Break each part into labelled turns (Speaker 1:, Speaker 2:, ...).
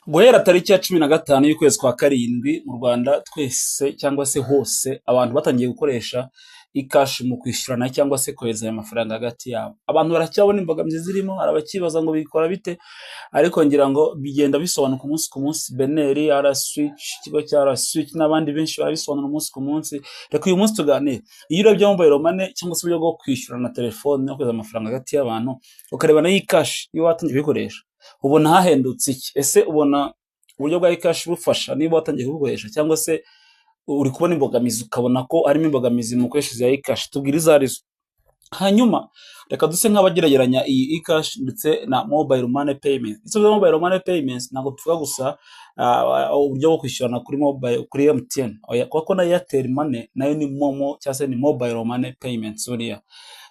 Speaker 1: Guhera tariki ya 15 y'ukwezi kwa karindwi mu Rwanda twese cyangwa se hose abantu batangiye gukoresha ikashi mu kwishyurana cyangwa se kohereza aya mafaranga hagati yabo. Abantu baracyabona imbogamizi zirimo, hari abakibaza ngo bikora bite, ariko ngira ngo bigenda bisobanuka umunsi ku munsi. Beneri, R-Switch, ikigo cya R-Switch n'abandi benshi barabisobanura umunsi ku munsi. Reka uyu munsi tuganire. Iyo urebye mobile money cyangwa se uburyo bwo kwishyura na telefone no kohereza amafaranga hagati y'abantu, ukareba na ikashi iyo watangiye kubikoresha, ubona hahendutse iki? Ese ubona uburyo bwa ikashi bufasha niba watangiye kubukoresha, cyangwa se uri kubona imbogamizi ukabona ko harimo imbogamizi mu koresheje ya ikashi? Tubwire izo arizo. Hanyuma reka duse nk'abagereranya iyi ikashi ndetse na mobile money payment. Icyo bya mobile money payments ntabwo tuvuga gusa uburyo bwo kwishyurana kuri mobile kuri MTN, kuko na Airtel Money nayo ni momo cyangwa se ni mobile money payments buriya.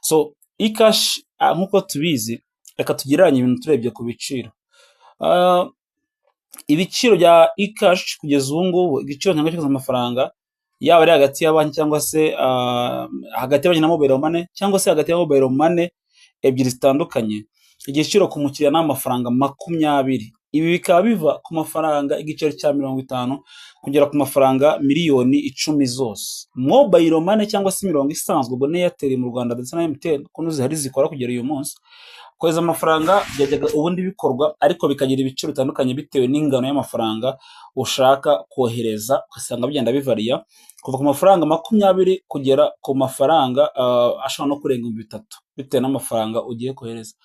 Speaker 1: So ikashi nk'uko tubizi, reka tugereranye ibintu turebye ku biciro. Ibiciro bya ikashi kugeza ubu ngubu, igiciro cyangwa cyose amafaranga yaba ari hagati ya banki cyangwa se hagati y'abanki na mobile money cyangwa se hagati ya mobile money ebyiri zitandukanye, igiciro ku mukiriya ni amafaranga 20. Ibi bikaba biva ku mafaranga igiciro cya 50 kugera ku mafaranga miliyoni 10 zose. Mobile money cyangwa se imirongo isanzwe, ubwo ni Airtel mu Rwanda ndetse na MTN kuno zihari zikora kugera uyu munsi, kohereza amafaranga byajyaga ubundi bikorwa, ariko bikagira ibiciro bitandukanye bitewe n'ingano y'amafaranga ushaka kohereza. Ugasanga bigenda bivariya kuva ku mafaranga 20 kugera ku mafaranga ashobora no kurenga 3,000 bitewe n'amafaranga ugiye kohereza.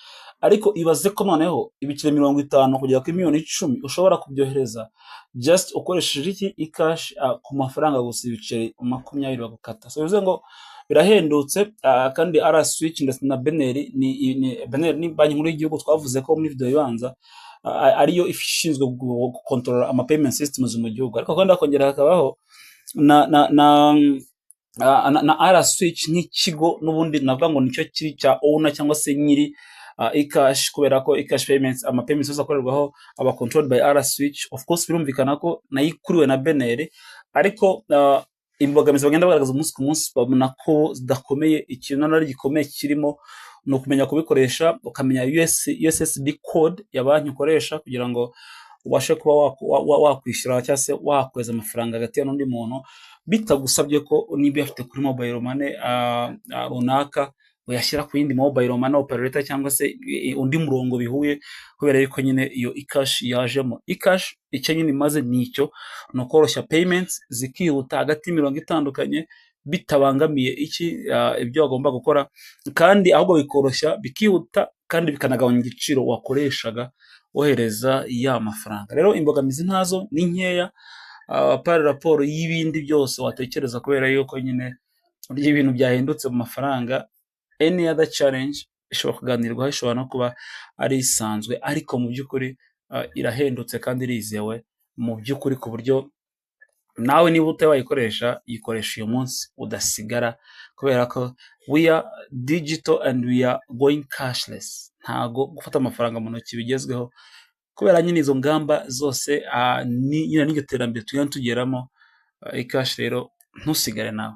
Speaker 1: Ariko ibaze ko noneho ibiciro 50 kugera kuri miliyoni 10 ushobora kubyohereza just ukoresheje iki ikashi ku mafaranga gusa ibiciro 20 bagukata. So bivuze ngo birahendutse. Kandi R-Switch ndetse na Beneri ni banki nkuru y'igihugu twavuze ko muri video ibanza ariyo ishinzwe gukontorora ama payment systems mu gihugu, ariko kandi hakongera hakabaho na R-Switch nk'ikigo n'ubundi navuga ngo nicyo kiri cya owner cyangwa se nyiri ikashi, kubera ko ikashi payments ama payments yose akorerwaho aba controlled by R-Switch. Of course birumvikana ko nayikuriwe na Beneri, ariko imbogamizi bagenda bagaragaza umunsi ku munsi babona ko zidakomeye. Ikintu nari gikomeye kirimo no kumenya kubikoresha, ukamenya USSD code ya banki ukoresha kugira ngo ubashe kuba wakwishyura cyangwa se wakweza amafaranga hagati ya n'undi muntu, bitagusabye ko niba afite kuri mobile money runaka uyashyira ku yindi mobile money operator cyangwa se undi murongo bihuye, kubera yuko nyine iyo ikashi yajemo. Ikashi icyo nyine imaze nicyo no koroshya payments zikihuta hagati y'imirongo itandukanye bitabangamiye ibyo wagomba gukora, kandi ahubwo bikoroshya bikihuta kandi bikanagabanya igiciro wakoreshaga wohereza ya mafaranga. Rero imbogamizi ntazo ni nkeya par raporo y'ibindi byose watekereza, kubera yuko nyine burya ibintu byahindutse mu mafaranga. Any other challenge ishobora kuganirwaho, ishobora no kuba ari isanzwe, ariko mu by'ukuri irahendutse kandi irizewe mu by'ukuri, ku buryo nawe niba utayikoresha yikoresha uyu munsi udasigara, kubera ko we are digital and we are going cashless. Ntago gufata amafaranga mu ntoki bigezweho, kubera nyine izo ngamba zose n'iryo terambere tugenda tugeramo. Ikashi rero ntusigare nawe.